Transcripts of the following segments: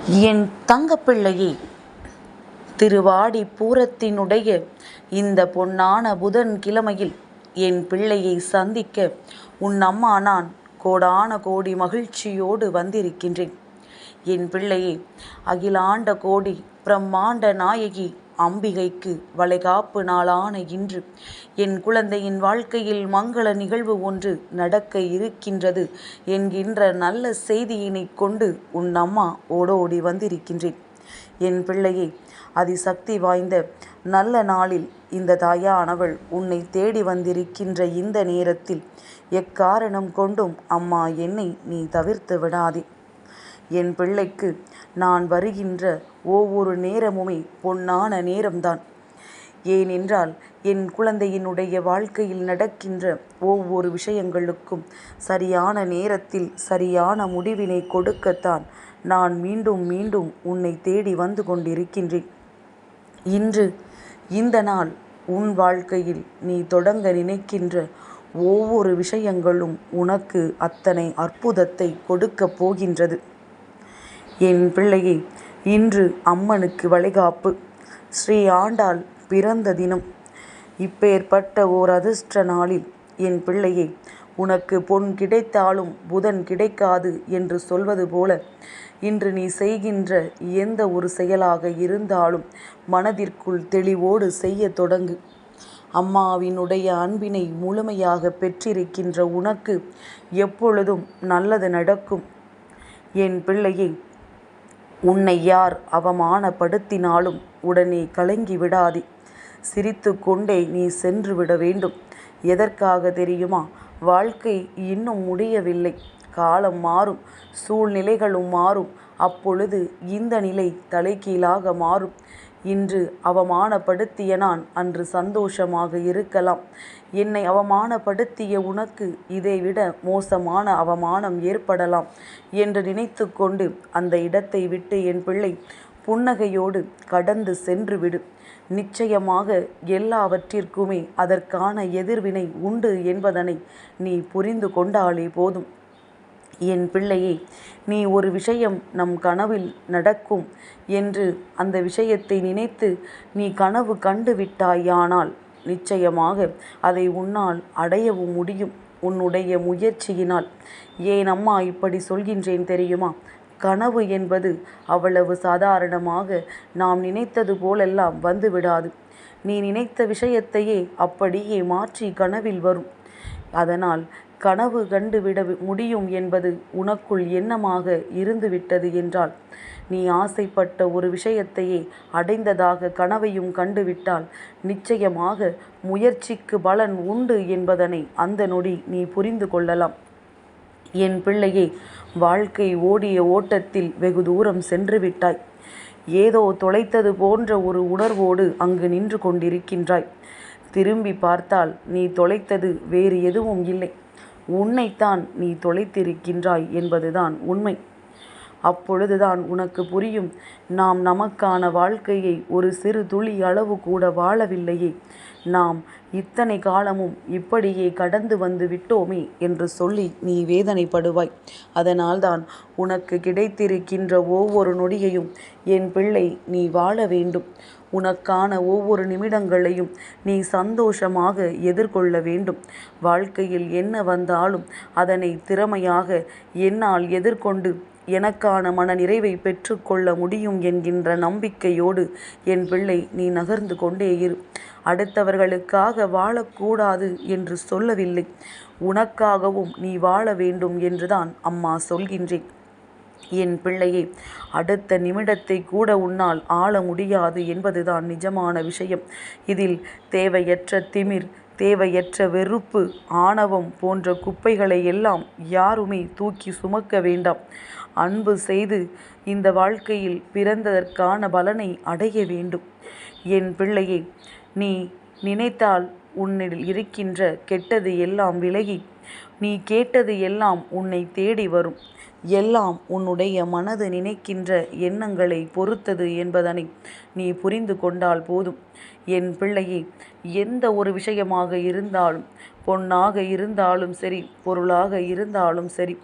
என் தங்கப்பிள்ளையே, திருவாடிப்பூரத்தினுடைய இந்த பொன்னான புதன் கிழமையில் என் பிள்ளையை சந்திக்க உன் அம்மா நான் கோடான கோடி மகிழ்ச்சியோடு வந்திருக்கின்றேன். என் பிள்ளையே, அகிலாண்ட கோடி பிரம்மாண்ட நாயகி அம்பிகைக்கு வளைகாப்பு நாளான இன்று என் குழந்தையின் வாழ்க்கையில் மங்கள நிகழ்வு ஒன்று நடக்க இருக்கின்றது என்கின்ற நல்ல செய்தியினை கொண்டு உன் அம்மா ஓடோடி வந்திருக்கின்றேன். என் பிள்ளையே, அதிசக்தி வாய்ந்த நல்ல நாளில் இந்த தாயானவள் உன்னை தேடி வந்திருக்கின்ற இந்த நேரத்தில் எக்காரணம் கொண்டும் அம்மா என்னை நீ தவிர்த்து விடாதே. என் பிள்ளைக்கு நான் வருகின்ற ஒவ்வொரு நேரமுமே பொன்னான நேரம்தான். ஏனென்றால் என் குழந்தையினுடைய வாழ்க்கையில் நடக்கின்ற ஒவ்வொரு விஷயங்களுக்கும் சரியான நேரத்தில் சரியான முடிவினை கொடுக்கத்தான் நான் மீண்டும் மீண்டும் உன்னை தேடி வந்து கொண்டிருக்கின்றேன். இன்று இந்த நாள் உன் வாழ்க்கையில் நீ தொடங்க நினைக்கின்ற ஒவ்வொரு விஷயங்களும் உனக்கு அத்தனை அற்புதத்தை கொடுக்கப் போகின்றது. என் பிள்ளையே, இன்று அம்மனுக்கு வளைகாப்பு, ஸ்ரீ ஆண்டாள் பிறந்த தினம். இப்பேற்பட்ட ஓர் அதிர்ஷ்ட நாளில் என் பிள்ளையே, உனக்கு பொன் கிடைத்தாலும் புதன் கிடைக்காது என்று சொல்வது போல இன்று நீ செய்கின்ற எந்த ஒரு செயலாக இருந்தாலும் மனதிற்குள் தெளிவோடு செய்ய தொடங்கு. அம்மாவினுடைய அன்பினை முழுமையாக பெற்றிருக்கின்ற உனக்கு எப்பொழுதும் நல்லது நடக்கும். என் பிள்ளையை, உன்னை யார் அவமானப்படுத்தினாலும் உடனே கலங்கி விடாதே. சிரித்து கொண்டே நீ சென்று விட வேண்டும். எதற்காக தெரியுமா? வாழ்க்கை இன்னும் முடியவில்லை. காலம் மாறும், சூழ்நிலைகளும் மாறும். அப்பொழுது இந்த நிலை தலைகீழாக மாறும். இன்று அவமானப்படுத்திய நான் அன்று சந்தோஷமாக இருக்கலாம். என்னை அவமானப்படுத்திய உனக்கு இதைவிட மோசமான அவமானம் ஏற்படலாம் என்று நினைத்து கொண்டு அந்த இடத்தை விட்டு என் பிள்ளை புன்னகையோடு கடந்து சென்று விடு. நிச்சயமாக எல்லாவற்றிற்குமே அதற்கான எதிர்வினை உண்டு என்பதனை நீ புரிந்து கொண்டாலே போதும். என் பிள்ளையே, நீ ஒரு விஷயம் நம் கனவில் நடக்கும் என்று அந்த விஷயத்தை நினைத்து நீ கனவு கண்டு விட்டாயானால் நிச்சயமாக அதை உன்னால் அடையவும் முடியும், உன்னுடைய முயற்சியினால். ஏன் அம்மா இப்படி சொல்கின்றேன் தெரியுமா? கனவு என்பது அவ்வளவு சாதாரணமாக நாம் நினைத்தது போலெல்லாம் வந்துவிடாது. நீ நினைத்த விஷயத்தையே அப்படியே மாற்றி கனவில் வரும். அதனால் கனவு கண்டுவிட முடியும் என்பது உனக்குள் எண்ணமாக இருந்துவிட்டது என்றால், நீ ஆசைப்பட்ட ஒரு விஷயத்தையே அடைந்ததாக கனவையும் கண்டுவிட்டால் நிச்சயமாக முயற்சிக்கு பலன் உண்டு என்பதனை அந்த நொடி நீ புரிந்து கொள்ளலாம். என் பிள்ளையே, வாழ்க்கை ஓடிய ஓட்டத்தில் வெகு தூரம் சென்று விட்டாய். ஏதோ தொலைத்தது போன்ற ஒரு உணர்வோடு அங்கு நின்று கொண்டிருக்கின்றாய். திரும்பி பார்த்தால் நீ தொலைத்தது வேறு எதுவும் இல்லை, உன்னைத்தான் நீ தொலைத்திருக்கின்றாய் என்பதுதான் உண்மை. அப்பொழுதுதான் உனக்கு புரியும், நாம் நமக்கான வாழ்க்கையை ஒரு சிறு துளி அளவு கூட வாழவில்லையே, நாம் இத்தனை காலமும் இப்படியே கடந்து வந்து விட்டோமே என்று சொல்லி நீ வேதனைப்படுவாய். அதனால்தான் உனக்கு கிடைத்திருக்கின்ற ஒவ்வொரு நொடியையும் என் பிள்ளை நீ வாழ வேண்டும். உனக்கான ஒவ்வொரு நிமிடங்களையும் நீ சந்தோஷமாக எதிர்கொள்ள வேண்டும். வாழ்க்கையில் என்ன வந்தாலும் அதனை திறமையாக என்னால் எதிர்கொண்டு எனக்கான மன நிறைவை பெற்றுக்கொள்ள முடியும் என்கின்ற நம்பிக்கையோடு என் பிள்ளை நீ நகர்ந்து கொண்டே இரு. அடுத்தவர்களுக்காக வாழக்கூடாது என்று சொல்லவில்லை, உனக்காகவும் நீ வாழ வேண்டும் என்றுதான் அம்மா சொல்கின்றேன். என் பிள்ளையே, அடுத்த நிமிடத்தை கூட உன்னால் ஆள முடியாது என்பதுதான் நிஜமான விஷயம். இதில் தேவையற்ற திமிர், தேவையற்ற வெறுப்பு, ஆணவம் போன்ற குப்பைகளை எல்லாம் யாருமே தூக்கி சுமக்க வேண்டாம். அன்பு செய்து இந்த வாழ்க்கையில் பிறந்ததற்கான பலனை அடைய வேண்டும். என் பிள்ளையே, நீ நினைத்தால் உன்னில் இருக்கின்ற கெட்டது எல்லாம் விலகி நீ கேட்டது எல்லாம் உன்னை தேடி வரும். எல்லாம் உன்னுடைய மனது நினைக்கின்ற எண்ணங்களை பொறுத்தது என்பதனை நீ புரிந்து கொண்டால் போதும். என் பிள்ளையே, எந்த ஒரு விஷயமாக இருந்தாலும் பொன்னாக இருந்தாலும் சரி, பொருளாக இருந்தாலும் சரி,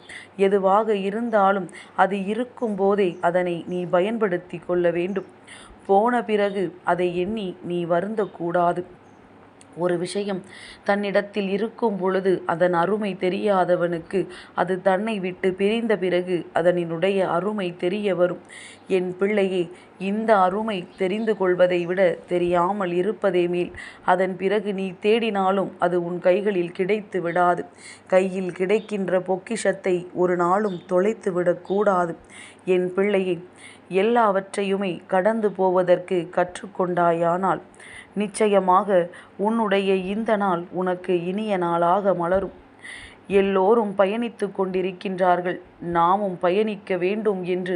எதுவாக இருந்தாலும் அது இருக்கும் போதே அதனை நீ பயன்படுத்தி கொள்ள வேண்டும். போன பிறகு அதை எண்ணி நீ வருந்தக்கூடாது. ஒரு விஷயம் தன்னிடத்தில் இருக்கும் பொழுது அதன் அருமை தெரியாதவனுக்கு அது தன்னை விட்டு பிரிந்த பிறகு அதனினுடைய அருமை தெரிய வரும். என் பிள்ளையே, இந்த அருமை தெரிந்து கொள்வதை விட தெரியாமல் இருப்பதே மேல். அதன் பிறகு நீ தேடினாலும் அது உன் கைகளில் கிடைத்து விடாது. கையில் கிடைக்கின்ற பொக்கிஷத்தை ஒரு நாளும் தொலைத்து விடக்கூடாது. என் பிள்ளையே, எல்லாவற்றையுமே கடந்து போவதற்கு கற்றுக்கொண்டாயானால் நிச்சயமாக உன்னுடைய இந்த நாள் உனக்கு இனிய நாளாக மலரும். எல்லோரும் பயணித்து கொண்டிருக்கின்றார்கள், நாமும் பயணிக்க வேண்டும் என்று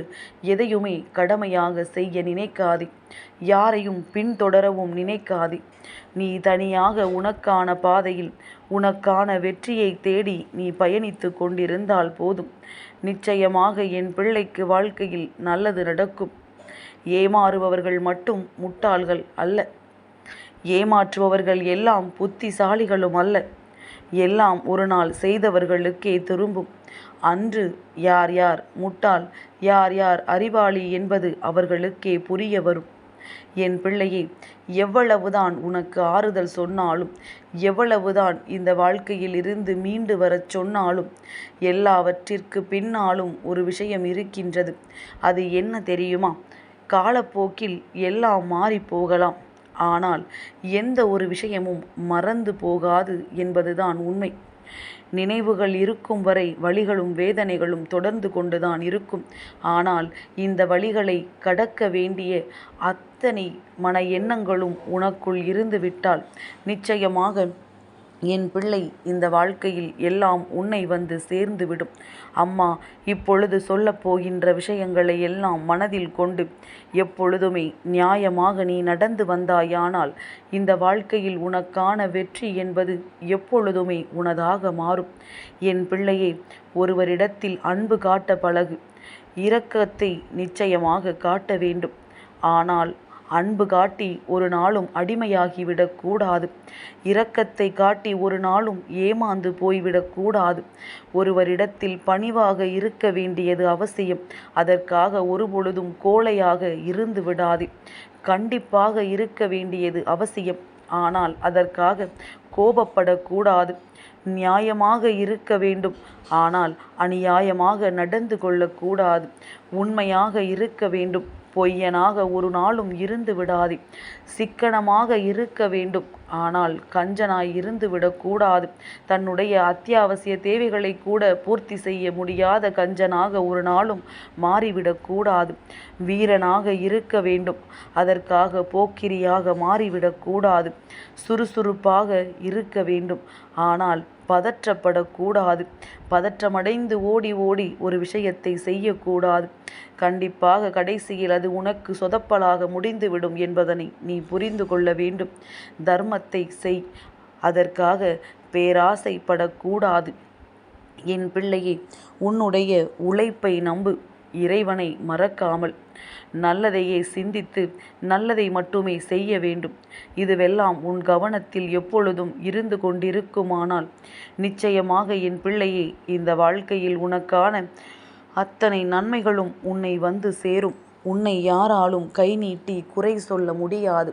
எதையுமே கடமையாக செய்ய நினைக்காதே. யாரையும் பின்தொடரவும் நினைக்காதே. நீ தனியாக உனக்கான பாதையில் உனக்கான வெற்றியை தேடி நீ பயணித்து கொண்டிருந்தால் போதும். நிச்சயமாக என் பிள்ளைக்கு வாழ்க்கையில் நல்லது நடக்கும். ஏமாறுபவர்கள் மட்டும் முட்டாள்கள் அல்ல. ஏமாற்றுபவர்கள் எல்லாம் புத்திசாலிகளும் அல்ல. எல்லாம் ஒரு நாள் செய்தவர்களுக்கே திரும்பும். அன்று யார் யார் முட்டாள், யார் யார் அறிவாளி என்பது அவர்களுக்கே புரிய வரும். என் பிள்ளையே, எவ்வளவுதான் உனக்கு ஆறுதல் சொன்னாலும், எவ்வளவுதான் இந்த வாழ்க்கையில் இருந்து மீண்டு வரச் சொன்னாலும், எல்லாவற்றிற்கு பின்னாலும் ஒரு விஷயம் இருக்கின்றது. அது என்ன தெரியுமா? காலப்போக்கில் எல்லாம் மாறி போகலாம், ஆனால் எந்த ஒரு விஷயமும் மறந்து போகாது என்பதுதான் உண்மை. நினைவுகள் இருக்கும் வரை வலிகளும் வேதனைகளும் தொடர்ந்து கொண்டுதான் இருக்கும். ஆனால் இந்த வலிகளை கடக்க வேண்டிய அத்தனை மன எண்ணங்களும் உனக்குள் இருந்து விட்டால் நிச்சயமாக என் பிள்ளை, இந்த வாழ்க்கையில் எல்லாம் உன்னை வந்து சேர்ந்துவிடும். அம்மா இப்பொழுது சொல்லப் போகின்ற விஷயங்களை எல்லாம் மனதில் கொண்டு எப்பொழுதுமே நியாயமாக நீ நடந்து வந்தாயானால் இந்த வாழ்க்கையில் உனக்கான வெற்றி என்பது எப்பொழுதுமே உனதாக மாறும். என் பிள்ளையே, ஒருவரிடத்தில் அன்பு காட்ட பழகு. இரக்கத்தை நிச்சயமாக காட்ட வேண்டும். ஆனால் அன்பு காட்டி ஒரு நாளும் அடிமையாகிவிடக் கூடாது. இரக்கத்தை காட்டி ஒரு நாளும் ஏமாந்து போய்விடக்கூடாது. ஒருவரிடத்தில் பணிவாக இருக்க வேண்டியது அவசியம். அதற்காக ஒருபொழுதும் கோழையாக இருந்து விடாதே. கண்டிப்பாக இருக்க வேண்டியது அவசியம். ஆனால் அதற்காக கோபப்படக்கூடாது. நியாயமாக இருக்க வேண்டும். ஆனால் அநியாயமாக நடந்து கொள்ளக்கூடாது. உண்மையாக இருக்க வேண்டும். பொய்யனாக ஒரு நாளும் இருந்து விடாதே. சிக்கனமாக இருக்க வேண்டும். ஆனால் கஞ்சனாய் இருந்து விடக்கூடாது. தன்னுடைய அத்தியாவசிய தேவைகளை கூட பூர்த்தி செய்ய முடியாத கஞ்சனாக ஒரு நாளும் மாறிவிடக்கூடாது. வீரனாக இருக்க வேண்டும். அதற்காக போக்கிரியாக மாறிவிடக்கூடாது. சுறுசுறுப்பாக இருக்க வேண்டும். ஆனால் பதற்றப்படக்கூடாது. பதற்றமடைந்து ஓடி ஓடி ஒரு விஷயத்தை செய்யக்கூடாது. கண்டிப்பாக கடைசியில் அது உனக்கு சொதப்பலாக முடிந்துவிடும் என்பதனை நீ புரிந்து கொள்ள வேண்டும். தர்மத்தை செய். அதற்காக பேராசைப்படக்கூடாது. என் பிள்ளையே, உன்னுடைய உழைப்பை நம்பு. இறைவனை மறக்காமல் நல்லதையே சிந்தித்து நல்லதை மட்டுமே செய்ய வேண்டும். இதுவெல்லாம் உன் கவனத்தில் எப்பொழுதும் இருந்து கொண்டிருக்குமானால் நிச்சயமாக என் பிள்ளையே, இந்த வாழ்க்கையில் உனக்கான அத்தனை நன்மைகளும் உன்னை வந்து சேரும். உன்னை யாராலும் கை நீட்டி குறை சொல்ல முடியாது.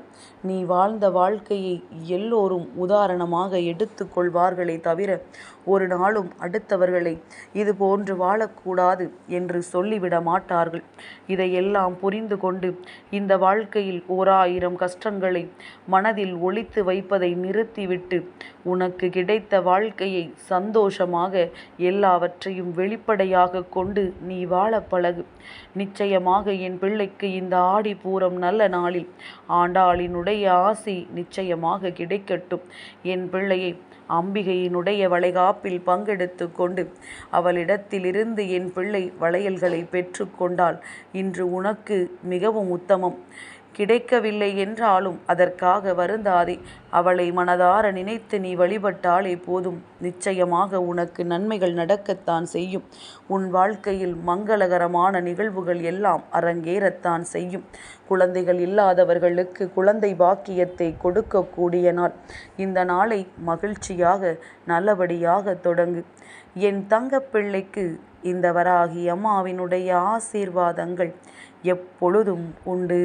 நீ வாழ்ந்த வாழ்க்கையை எல்லோரும் உதாரணமாக எடுத்து கொள்வார்களே தவிர ஒரு நாளும் அடுத்தவர்களை இது போன்று வாழக்கூடாது என்று சொல்லிவிட மாட்டார்கள். இதையெல்லாம் புரிந்து கொண்டு இந்த வாழ்க்கையில் 1000 கஷ்டங்களை மனதில் ஒளித்து வைப்பதை நிறுத்திவிட்டு உனக்கு கிடைத்த வாழ்க்கையை சந்தோஷமாக எல்லாவற்றையும் வெளிப்படையாக கொண்டு நீ வாழ பழகு. நிச்சயமாக என் பிள்ளைக்கு இந்த ஆடி பூரம் நல்ல நாளில் ஆண்டாளினுடைய ஆசி நிச்சயமாக கிடைக்கட்டும். என் பிள்ளையை அம்பிகையினுடைய வளைகாப்பில் பங்கெடுத்து கொண்டு அவளிடத்திலிருந்து என் பிள்ளை வளையல்களை பெற்று கொண்டால் இன்று உனக்கு மிகவும் உத்தமம். கிடைக்கவில்லை என்றாலும் அதற்காக வருந்தாதே. அவளை மனதார நினைத்து நீ வழிபட்டாலே போதும். நிச்சயமாக உனக்கு நன்மைகள் நடக்கத்தான் செய்யும். உன் வாழ்க்கையில் மங்களகரமான நிகழ்வுகள் எல்லாம் அரங்கேறத்தான் செய்யும். குழந்தைகள் இல்லாதவர்களுக்கு குழந்தை பாக்கியத்தை கொடுக்கக்கூடிய நாள். இந்த நாளை மகிழ்ச்சியாக நல்லபடியாக தொடங்கு. என் தங்கப்பிள்ளைக்கு இந்த வராகி அம்மாவினுடைய ஆசீர்வாதங்கள் எப்பொழுதும் உண்டு.